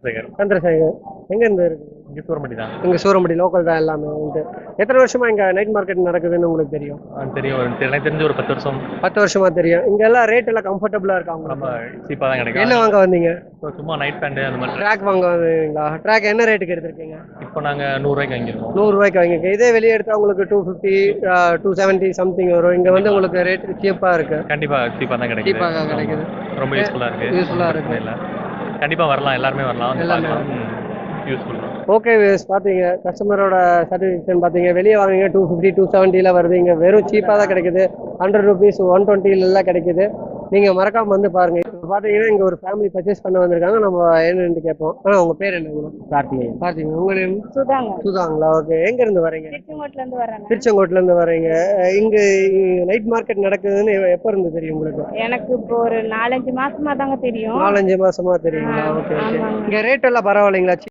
சேகர். சந்திரசேகர். எங்க இருந்து இருக்கு? இங்க சூரமட்டி தான். இங்க சூரமட்டி லோக்கல் தான் எல்லாமே வந்து. எத்தனை வருஷமா இங்க நைட் மார்க்கெட் நடக்குதுன்னு உங்களுக்கு தெரியும்? தெரியும். எனக்கு தெரிஞ்ச ஒரு 10 வருஷம். 10 வருஷமா தெரியும். இங்க எல்லாம் ரேட் எல்லாம் கம்ஃபர்டபுளா இருக்கா ரொம்ப உங்களுக்கு? சீப்பா தான் கிடைக்கும். என்ன வாங்க வந்தீங்க? சும்மா நைட் பேண்ட் அந்த மாதிரி. ட்ராக் வாங்க வந்தீங்களா? ட்ராக் என்ன ரேட்டுக்கு எடுத்திருக்கீங்க? இப்போ நாங்க 100 ரூபாய்க்கு வாங்கிருக்கோம். 100 ரூபாய்க்கு வாங்கிக்க. இதே வெளியே எடுத்தா உங்களுக்கு 250 270 சம்திங் வரும். இங்க வந்து உங்களுக்கு ரேட் சீப்பா இருக்கு. கண்டிப்பா சீப்பா தான் கிடைக்குது. சீப்பா கிடைக்குது. ரொம்ப யூஸ்ஃபுல்லா இருக்கு. யூஸ்ஃபுல்லா இருக்கு. இல்ல கண்டிப்பா வரலாம், எல்லாருமே வரலாம், வந்து எல்லாமே பார்க்கலாம். யூஸ்ஃபுல் தான். ஓகே பார்த்தீங்க, கஸ்டமரோட சாட்டிஸ்ஃபேக்ஷன் பார்த்தீங்க. வெளியே வாங்குங்க 250 270 வருது. இங்கே வெறும் சீப்பாக தான் கிடைக்குது. 100 rupees 120 எல்லாம் கிடைக்குது. நீங்கள் மறக்காம வந்து பாருங்க. இப்போ பார்த்தீங்கன்னா இங்கே ஒரு ஃபேமிலி பர்ச்சேஸ் பண்ண வந்திருக்காங்க. நம்ம என்னன்னு கேட்போம். ஆனால் உங்கள் பேர் என்ன? கார்த்திகேயன். கார்த்திகை. உங்கள் நேம்? சுதாங்க. சுதாங்களா? ஓகே. எங்கேருந்து வரீங்க? திருச்செங்கோட்டுல இருந்து வர்றாங்க. திருச்செங்கோட்டுலேருந்து வரீங்க. இங்கே நைட் மார்க்கெட் நடக்குதுன்னு எப்போ இருந்து தெரியும் உங்களுக்கு? எனக்கு இப்போ ஒரு 4-5 மாசமா தாங்க தெரியும். 4-5 மாசமா தெரியுங்களா? Okay okay. ஆமாங்க. இங்கே ரேட் எல்லாம் பரவாயில்லைங்களா?